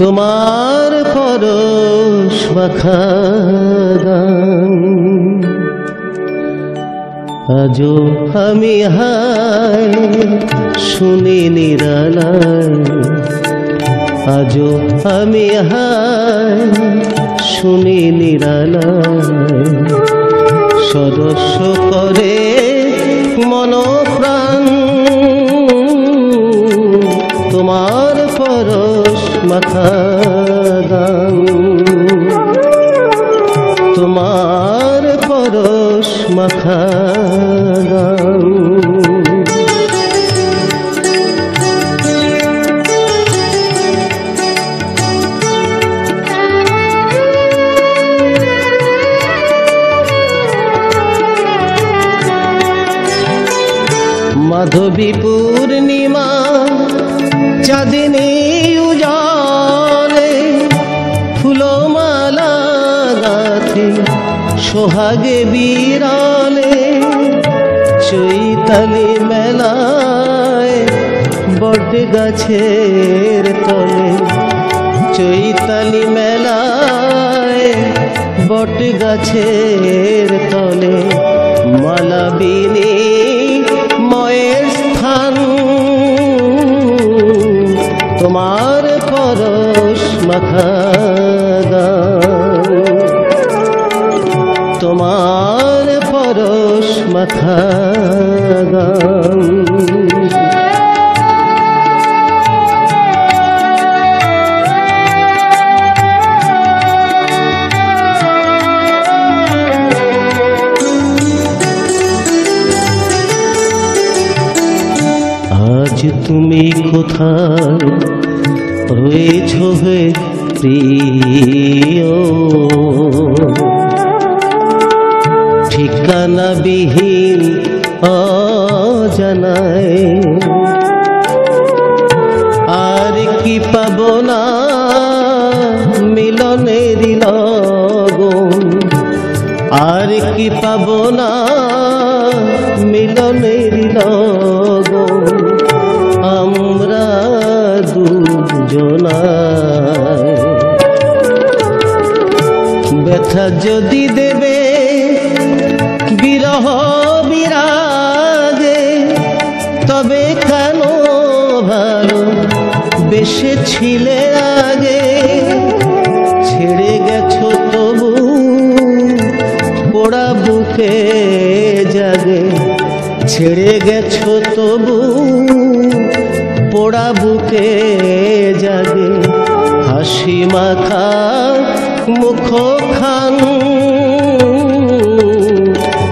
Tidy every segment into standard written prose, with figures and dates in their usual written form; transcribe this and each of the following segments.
তোমার পরশ মাখা গান আজো আমি হায় শুনি নিরালায়, আজো আমি হায় শুনি নিরালায়, সদস্য করে মনপ্রাণ তোমার পরশ মাখা গান, তোমার পরশ মাখা গান। মাধবী পূর্ণিমা চাঁদিনী উজালে, ফুলমালা গাথে সোহাগে বিরালে, চৈতালি মেলায় বট গাছের তলে, চৈতালি মেলায় বট গাছের তলে, মালা বিনিময়ের স্থান তোমার পরশ মাখা গান, তোমার পরশ মাখা গান। আজ তুমি কোথায় রয়েছ হে প্রিয়, ঠিকানা বিহীন অজানায়, আর কি পাব না মিলনের লগন, আর কি পাব না মিলনের লগন, আমরা দুজনায়। ব্যথা যদি দেবে বিরহ বিরাগে, তবে কেন ভালো বেসেছিলে আগে, ছেড়ে গেছো তবু পোড়া বুকে জাগে, ছেড়ে গেছো তবু পোড়া বুকে জাগে, হাসি মাখা মুখখান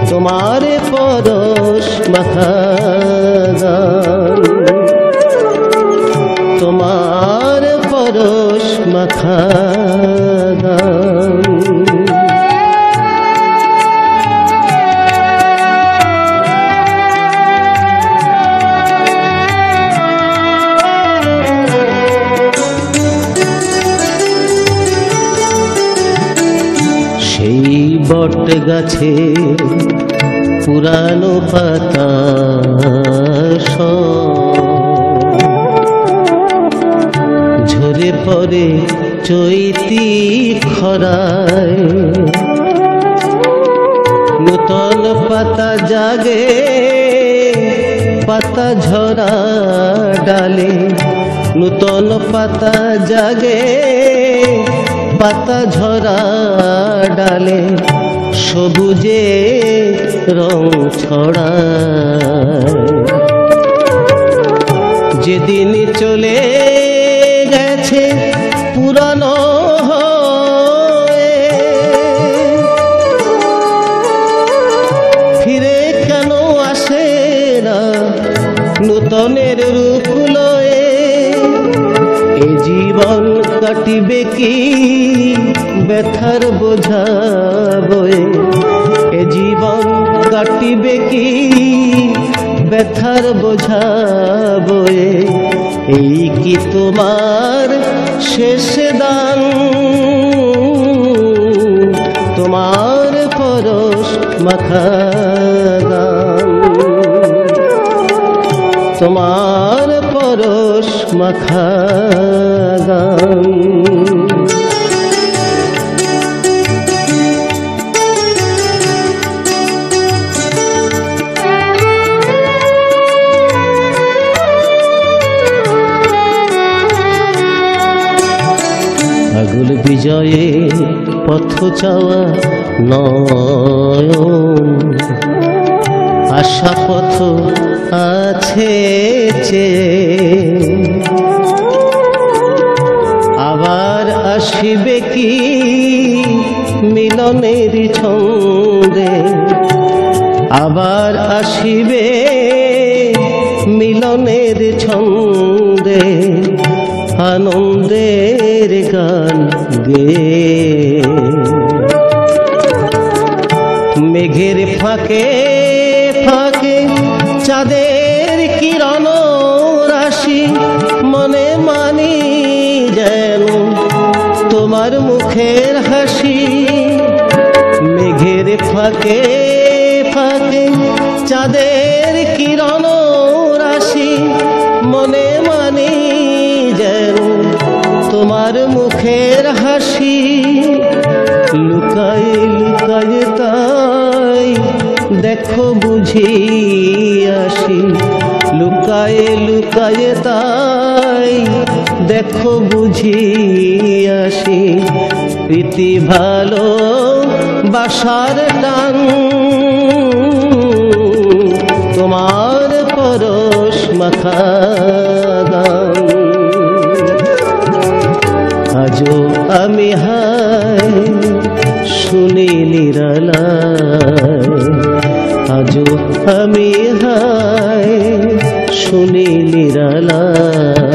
তোমার পরশ মাখা গান, তোমার পরশ মাখা গান। সেই বট গাছে পুরানো পাতা ঝরে পড়ে চৈতি খরায়, নূতন পাতা জাগে পাতা ঝরা ডালে, নূতন পাতা জাগে পাতা ঝরা ডালে, সবুজে রং ছড়ায়, যেদিন চলে গেছে পুরানো হয়ে, ফিরে কেন আসে না নূতনের রূপ লয়ে, এ জীবন কাটিবে কি ব্যথার বোঝা বয়ে, এ জীবন কাটিবে কি ব্যথার বোঝা বয়ে, এই কি তোমার শেষ দান, তোমার পরশ মাখা গান, তোমার পরশ মাখা মাখা গান। আগুল বিজয়ে পথ চাওয়া নয়ন, আশা পথ আছে আবার আসিবে কি মিলনের ছন্দে, আবার আসিবে মিলনের ছন্দে, আনন্দের গান গে। মেঘের ফাঁকে ফাঁকে চাঁদের কিরণ রাশি, মনে মানি যেন তোমার মুখের হাসি। মেঘের ফাঁকে ফাঁকে চাঁদের কিরণ রাশি, মনে মানি যেন তোমার মুখের হাসি। লুকায় লুকায় তাই দেখো বুঝি আসি, লুকায় লুকায় তাই দেখো বুঝি আসি। প্রীতি ভালো বাসার টান, তোমার পরশ মাখা গান। আজও আমি হায় শুনি নিরালায়, আজও আমি হায় শুনি নিরালায়।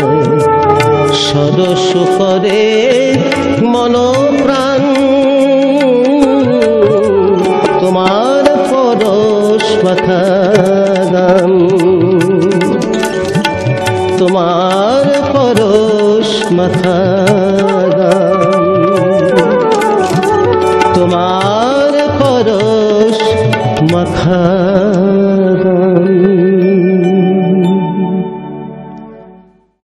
সরস করে মন